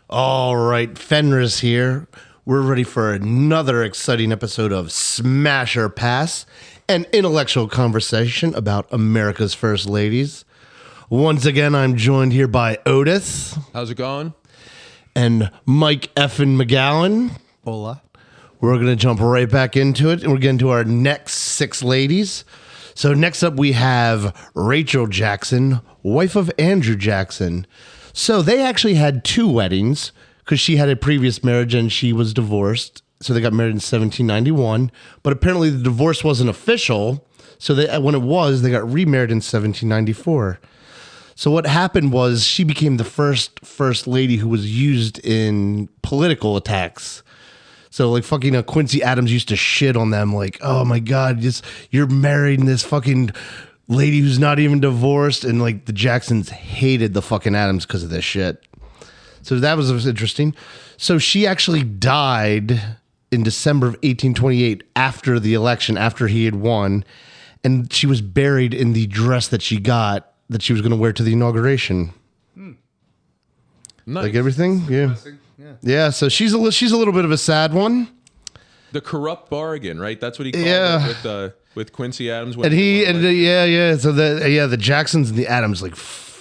All right, Fenris here. We're ready for another exciting episode of Smash or Pass, an intellectual conversation about America's First Ladies. Once again, I'm joined here by Otis. How's it going? And Effen Mcgowan. Hola. We're going to jump right back into it, and we're getting to our next six ladies. So next up, we have Rachel Jackson, wife of Andrew Jackson. So they actually had two weddings because she had a previous marriage and she was divorced. So they got married in 1791. But apparently the divorce wasn't official. So when it was, they got remarried in 1794. So what happened was she became the first lady who was used in political attacks. So like fucking Quincy Adams used to shit on them like, oh my God, you're married in this fucking lady who's not even divorced. And like the Jacksons hated the fucking Adams because of this shit. So that was interesting. So she actually died in December of 1828 after the election, after he had won. And she was buried in the dress that she got that she was going to wear to the inauguration. Nice. Like everything? Yeah. Yeah, so she's a little bit of a sad one. The corrupt bargain, right? That's what he called it with Quincy Adams. So the Jacksons and the Adams like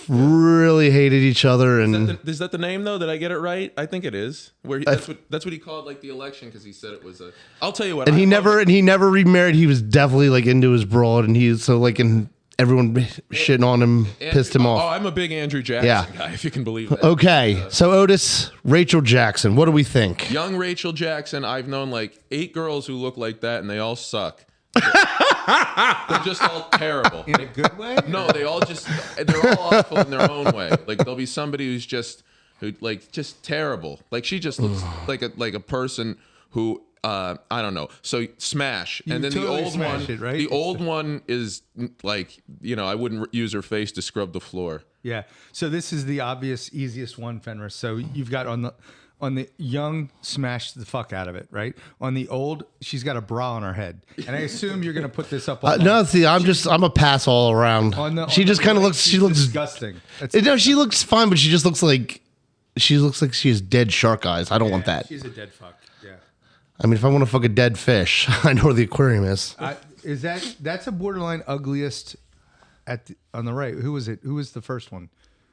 really hated each other. And is that the name though? Did I get it right? I think it is. That's what he called like the election because he said it was a. I'll tell you what. And he never remarried. He was definitely like into his broad, and everyone shitting on him, pissed him off. Oh, I'm a big Andrew Jackson guy, if you can believe that. Okay, so Otis, Rachel Jackson, what do we think? Young Rachel Jackson, I've known like 8 girls who look like that, and they all suck. They're just all terrible. In a good way? No, they're all awful in their own way. Like there'll be somebody who's just terrible. Like she just looks like a person who I don't know. So smash, and then totally the old one. right? The old one is like I wouldn't use her face to scrub the floor. Yeah. So this is the obvious, easiest one, Fenris. So you've got on the young, smash the fuck out of it, right? On the old, she's got a bra on her head, and I assume you're gonna put this up. No, see, I'm a pass all around. She just kind of looks. She looks disgusting. No, she looks fine, but she just looks like she has dead shark eyes. I don't want that. She's a dead fuck. Yeah. I mean, if I want to fuck a dead fish, I know where the aquarium is. That's a borderline ugliest on the right? Who was it? Who was the first one?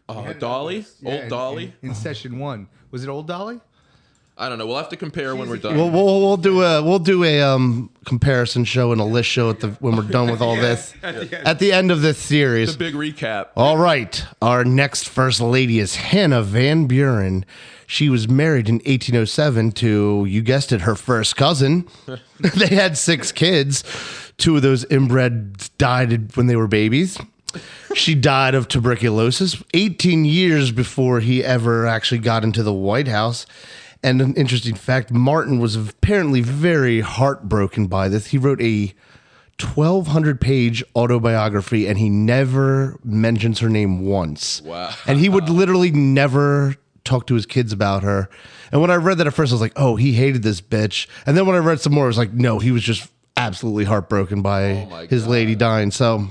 Dolly, old Dolly in session 1. Was it old Dolly? I don't know. We'll have to compare when we're done. We'll do a comparison show and a list show when we're done with all this at the end of this series. The big recap. All right, our next first lady is Henrietta Van Buren. She was married in 1807 to, you guessed it, her first cousin. They had 6 kids. 2 of those inbred died when they were babies. She died of tuberculosis 18 years before he ever actually got into the White House. And an interesting fact, Martin was apparently very heartbroken by this. He wrote a 1,200-page autobiography, and he never mentions her name once. Wow. And he would literally never talk to his kids about her. And when I read that at first, I was like, oh, he hated this bitch. And then when I read some more, I was like, no, he was just absolutely heartbroken by his lady dying. So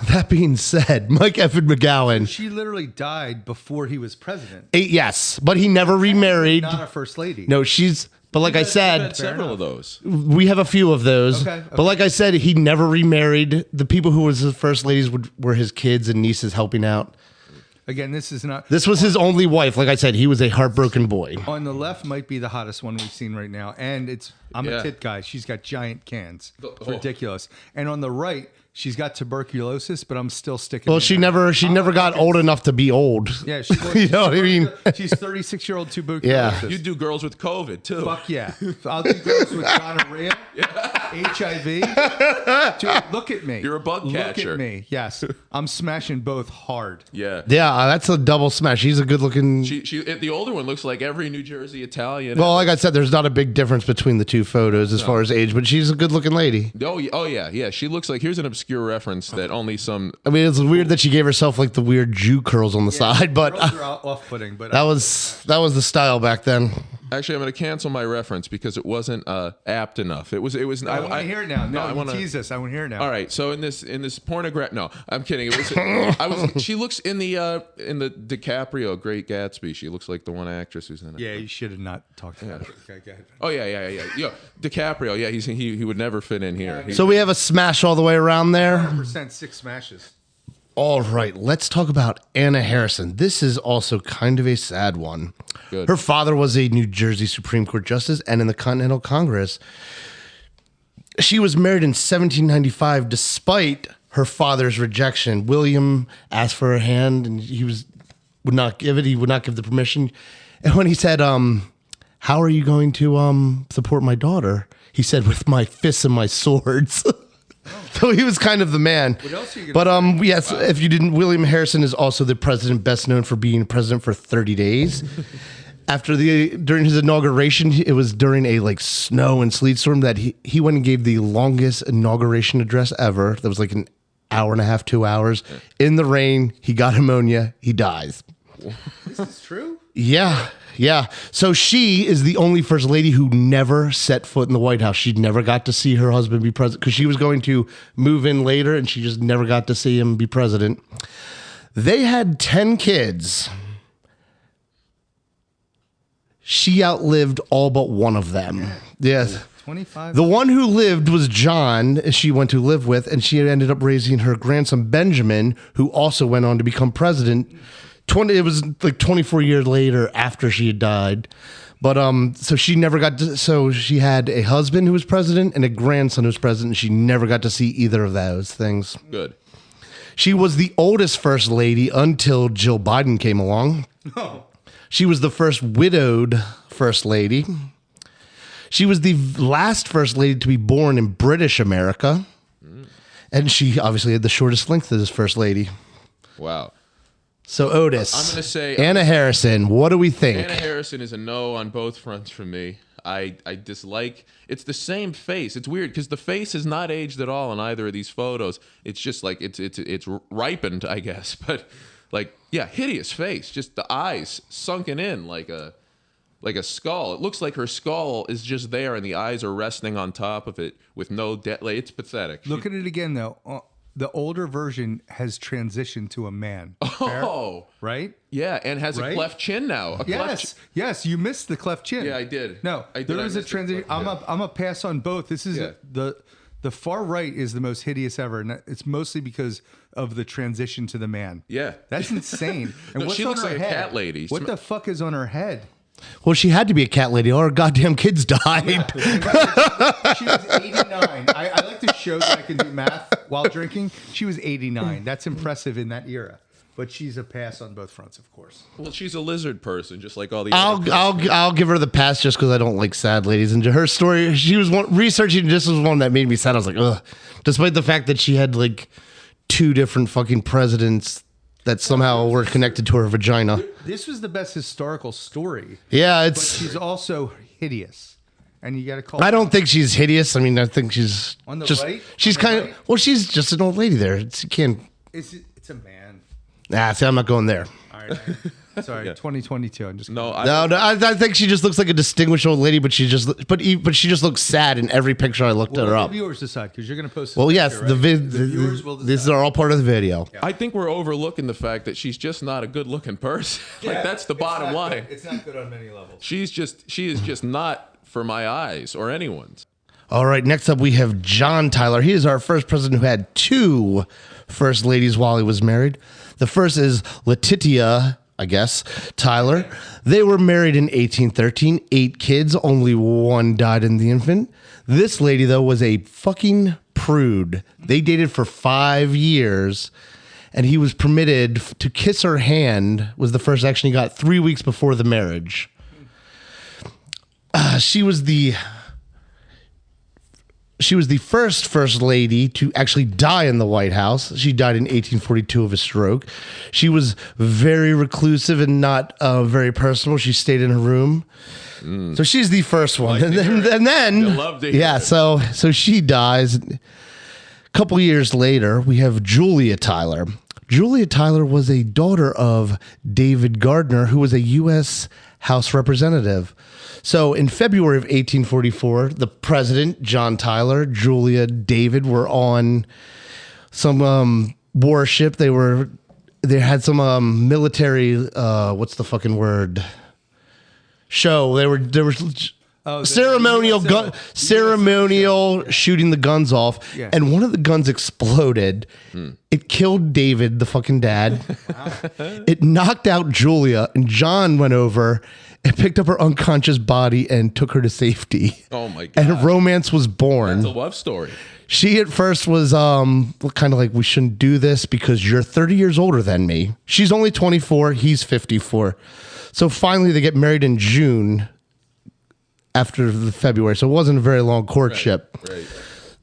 that being said, Effen Mcgowan. She literally died before he was president. Yes, but he never remarried. Not a first lady. No, but like I said, had several of those. We have a few of those. Okay. But like I said, he never remarried. The people who was his first ladies were his kids and nieces helping out. Again, this was his only wife. Like I said, he was a heartbroken boy. On the left might be the hottest one we've seen right now. And I'm a tit guy. She's got giant cans. It's ridiculous. And on the right, she's got tuberculosis, but I'm still sticking. Well, she never got old enough to be old. Yeah, you know what I mean? She's 36-year-old tuberculosis. Yeah. You do girls with COVID too. Fuck yeah. I'll do girls with gonorrhea, HIV. Dude, look at me. You're a bug catcher. Look at me. Yes, I'm smashing both hard. Yeah. Yeah, that's a double smash. She's a good looking. The older one looks like every New Jersey Italian. Well, like I said, there's not a big difference between the two photos as far as age, but she's a good looking lady. Oh yeah. She looks like, here's an obscure reference that only some. I mean, it's weird that she gave herself like the weird Jew curls on the side, but Girls are off-putting, but that was the style back then. Actually, I'm going to cancel my reference because it wasn't apt enough. It was. I want to hear it now. No, I you want to tease us. I want to hear it now. All right. So in this pornograph. No, I'm kidding. It was. She looks in the DiCaprio Great Gatsby. She looks like the one actress who's in it. Yeah, you should have not talked about it. Okay, go ahead. Oh yeah. Yo, DiCaprio. Yeah, he would never fit in here. So we have a smash all the way around there. 100% 6 smashes. All right, let's talk about Anna Harrison. This is also kind of a sad one. Good. Her father was a New Jersey Supreme Court justice and in the Continental Congress. She was married in 1795 despite her father's rejection. William asked for her hand and would not give it. He would not give the permission. And when he said, how are you going to support my daughter? He said, with my fists and my swords. So he was kind of the man. What else are you but gonna say? yes, if you didn't, William Harrison is also the president best known for being president for 30 days. During his inauguration, it was during a snow and sleet storm that he went and gave the longest inauguration address ever. That was like an hour and a half, 2 hours in the rain. He got pneumonia. He dies. This is true? Yeah. So she is the only first lady who never set foot in the White House. She never got to see her husband be president because she was going to move in later and she just never got to see him be president. They had 10 kids. She outlived all but one of them. Yes. 25. The one who lived was John, she went to live with, and she ended up raising her grandson, Benjamin, who also went on to become president. It was 24 years later after she had died. But so she never got to, so she had a husband who was president and a grandson who was president, and she never got to see either of those things. Good. She was the oldest first lady until Jill Biden came along. Oh. She was the first widowed first lady. She was the last first lady to be born in British America. And she obviously had the shortest length as first lady. Wow. So Otis, I'm going to say Anna Harrison, what do we think? Anna Harrison is a no on both fronts for me. I dislike. It's the same face. It's weird because the face has not aged at all in either of these photos. It's just like it's ripened, I guess. But hideous face. Just the eyes sunken in like a skull. It looks like her skull is just there and the eyes are resting on top of it with no depth. It's pathetic. Look at it again, though. The older version has transitioned to a man. Oh, right? Yeah, and has a cleft chin now. Yes, you missed the cleft chin. Yeah, I did. No, I did. there was a transition. I'm a pass on both. This is the far right is the most hideous ever, and it's mostly because of the transition to the man. Yeah, that's insane. And No, what's she on looks her like a head? cat lady. What the fuck is on her head? Well, she had to be a cat lady. All her goddamn kids died. She was 89. I like to show that I can do math while drinking. She was 89. That's impressive in that era. But she's a pass on both fronts, of course. Well, she's a lizard person, just like all the other I'll give her the pass just because I don't like sad ladies. And her story, she was researching. This was one that made me sad. I was like, ugh. Despite the fact that she had 2 different fucking presidents that somehow were connected to her vagina. This was the best historical story. Yeah, But she's also hideous. And you got to call I don't think she's hideous. I mean, I think she's On the just right? she's On the kind of right? well, she's just an old lady there. You can't. It's a man. See, I'm not going there. All right. Sorry, 2022. I'm just No, No, I think she just looks like a distinguished old lady, but she just looks sad in every picture I looked Well, her let up. the viewers decide because you're going to post. This Well, yes, picture, right? the viewers will decide. these are all part of the video. I think we're overlooking the fact that she's just not a good-looking person. That's the bottom line. It's not good on many levels. She is just not for my eyes or anyone's. All right, next up we have John Tyler. He is our first president who had 2 first ladies while he was married. The first is Letitia, I guess, Tyler. They were married in 1813, 8 kids, only 1 died in the infant. This lady, though, was a fucking prude. They dated for 5 years, and he was permitted to kiss her hand, was the first action he got 3 weeks before the marriage. She was the first lady to actually die in the White House. She died in 1842 of a stroke. She was very reclusive and not very personal. She stayed in her room. So she's the first one. And then You'll love to hear yeah, it. so she dies. A couple years later, we have Julia Tyler. Julia Tyler was a daughter of David Gardner, who was a U.S. House representative. So in February of 1844, the president, John Tyler, Julia, David were on some warship. They had some military, what's the fucking word? Show. There were ceremonial shooting the guns off, and one of the guns exploded. It killed David, the fucking dad. It knocked out Julia, and John went over and picked up her unconscious body and took her to safety. Oh my God. And a romance was born. That's a love story. She at first was kind of like, we shouldn't do this because you're 30 years older than me. She's only 24, he's 54. So finally they get married in June after the February. So it wasn't a very long courtship. Right.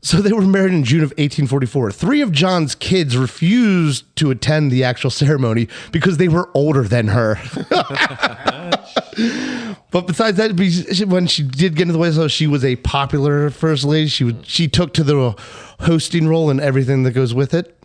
So they were married in June of 1844. 3 of John's kids refused to attend the actual ceremony because they were older than her. But besides that, when she did get into the White House, she was a popular first lady. She took to the hosting role and everything that goes with it.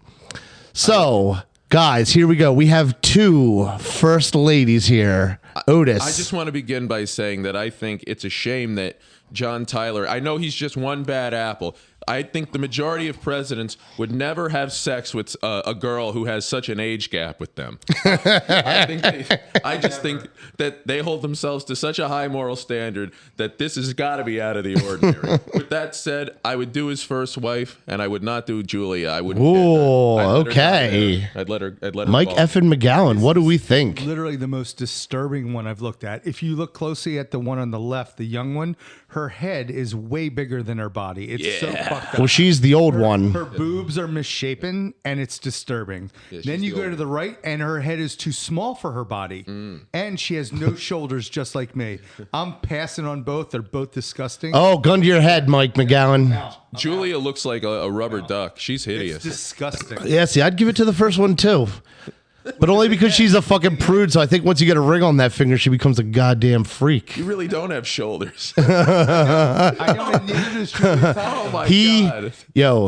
So, guys, here we go. We have 2 first ladies here. Otis. I just want to begin by saying that I think it's a shame that John Tyler, I know he's just one bad apple. I think the majority of presidents would never have sex with a girl who has such an age gap with them. I just think that they hold themselves to such a high moral standard that this has got to be out of the ordinary. With that said, I would do his first wife, and I would not do Julia. I wouldn't. Ooh, okay. I'd let her. Mike Effen McGowan, what do we think? Literally the most disturbing one I've looked at. If you look closely at the one on the left, the young one, her head is way bigger than her body. It's so fucked up. Well, she's the old one. Her boobs are misshapen, and it's disturbing. Then you go to the right, and her head is too small for her body. And she has no shoulders, just like me. I'm passing on both. They're both disgusting. Oh, gun to your head, Mike McGowan. Julia looks like a rubber duck. She's hideous. It's disgusting. Yeah, see, I'd give it to the first one, too. But only because she's a fucking prude, so I think once you get a ring on that finger, she becomes a goddamn freak. You really don't have shoulders. I know, and neither does Julia Tyler. Oh my God.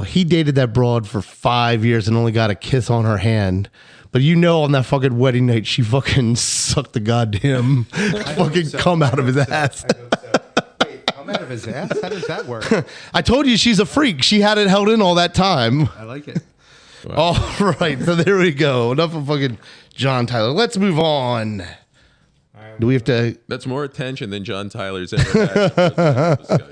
He dated that broad for 5 years and only got a kiss on her hand. But on that fucking wedding night, she fucking sucked the goddamn fucking cum out of his ass. Wait, come out of his ass? How does that work? I told you she's a freak. She had it held in all that time. I like it. Wow. All right, so there we go. Enough of fucking John Tyler. Let's move on. Do we have to? That's more attention than John Tyler's ever had.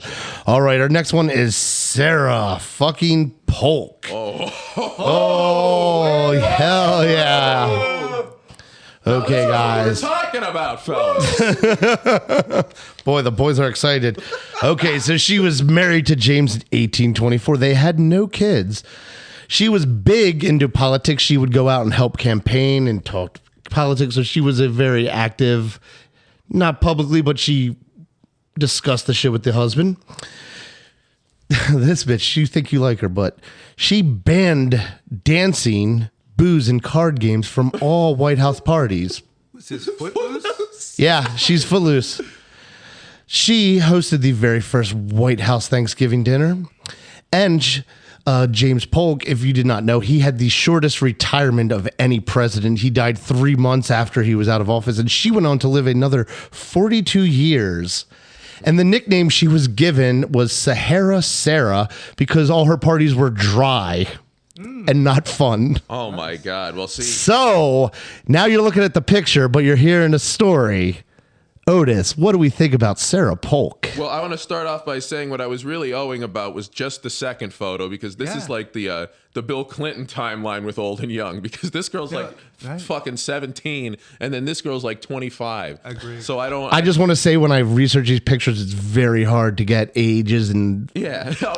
All right, our next one is Sarah fucking Polk. Oh, hell yeah. Okay, guys. What we're talking about, fellas. Boy, the boys are excited. Okay, so she was married to James in 1824. They had no kids. She was big into politics. She would go out and help campaign and talk politics. So she was a very active, not publicly, but she discussed the shit with the husband. This bitch, you think you like her, but she banned dancing, booze, and card games from all White House parties. Was his foot loose? Yeah, she's footloose. She hosted the very first White House Thanksgiving dinner. And James Polk, if you did not know, he had the shortest retirement of any president. He died 3 months after he was out of office, and she went on to live another 42 years. And the nickname she was given was Sahara Sarah because all her parties were dry and not fun. Oh my God. Well, see. So now you're looking at the picture, but you're hearing a story. Otis, what do we think about Sarah Polk? Well, I want to start off by saying what I was really owing about was just the second photo, because this is like the Bill Clinton timeline with old and young, because this girl's fucking 17 and then this girl's like 25. Agreed. So I just want to say, when I research these pictures, it's very hard to get ages, and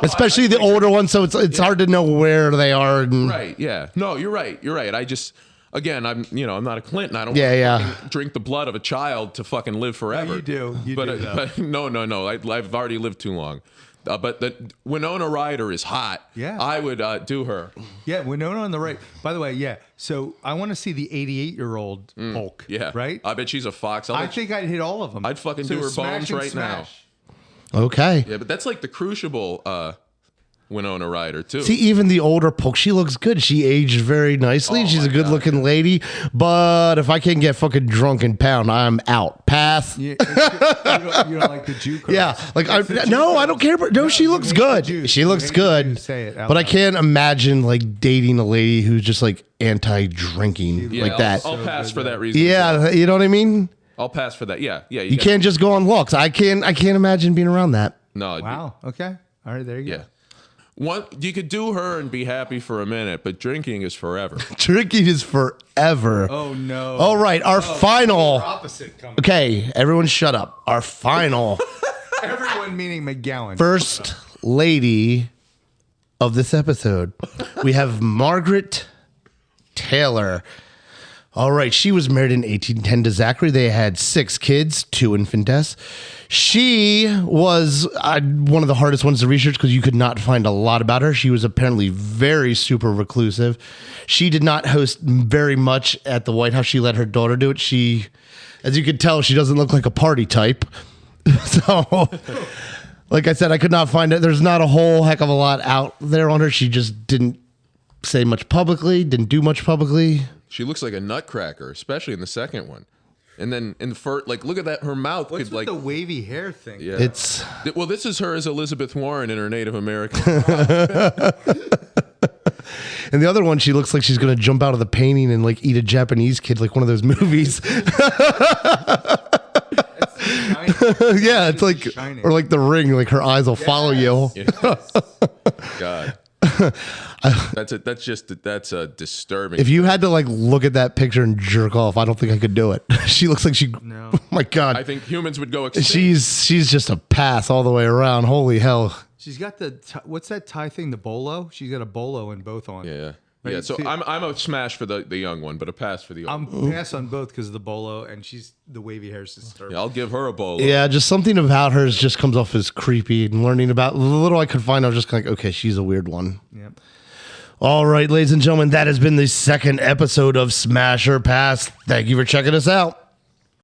especially the older ones, so it's hard to know where they are. And right, yeah. No, you're right. I just... Again, I'm not a Clinton. I don't want to drink the blood of a child to fucking live forever. No, you do. But no. I've already lived too long. But the Winona Ryder is hot. Yeah. I would do her. Yeah, Winona on the right. By the way, yeah. So I want to see the 88-year-old Polk. Yeah. Right? I bet she's a fox. I think I'd hit all of them. I'd fucking do her bones right now. Okay. Yeah, but that's like the Crucible Winona Ryder too. See, even the older Polk, she looks good. She aged very nicely. She's a good-looking lady. But if I can't get fucking drunk and pound, I'm out. Pass. You don't like the Jew girls. Yeah, like I don't care. But no, she looks good. She looks good. But I can't imagine like dating a lady who's just like anti-drinking like that. I'll pass for that reason. Yeah, you know what I mean. I'll pass for that. Yeah. You can't just go on looks. I can't imagine being around that. No. Wow. Okay. All right. There you go. You could do her and be happy for a minute, but drinking is forever. Drinking is forever. Oh no. All right, our final. Opposite coming. Okay, everyone, shut up. Our final. Everyone meaning McGowan. First lady of this episode, we have Margaret Taylor. All right, she was married in 1810 to Zachary. They had 6 kids, 2 infantess. She was one of the hardest ones to research because you could not find a lot about her. She was apparently very super reclusive. She did not host very much at the White House. She let her daughter do it. She, as you could tell, she doesn't look like a party type. So, like I said, I could not find it. There's not a whole heck of a lot out there on her. She just didn't say much publicly, didn't do much publicly. She looks like a nutcracker, especially in the second one. And then in the first, like, look at that. Her mouth What's could with like the wavy hair thing. Yeah. It's well, this is her as Elizabeth Warren in her Native American. And the other one, she looks like she's going to jump out of the painting and like eat a Japanese kid, like one of those movies. Yeah, it's like, Shining. or like The Ring, like her eyes will follow you. God. That's a disturbing. If you had to like look at that picture and jerk off, I don't think I could do it. She looks like she. No. Oh my God. I think humans would go extinct. She's just a pass all the way around. Holy hell. She's got the what's that tie thing? The bolo. She's got a bolo in both on. Yeah. Right, Yeah. So see- I'm a smash for the young one, but a pass for the old I'm one. pass on both because of the bolo, and she's the wavy hair is disturbing. Yeah, I'll give her a bowl. Yeah, just something about hers just comes off as creepy. And learning about the little I could find, I was just like, okay, she's a weird one. Yep. All right, ladies and gentlemen, that has been the second episode of Smash or Pass. Thank you for checking us out.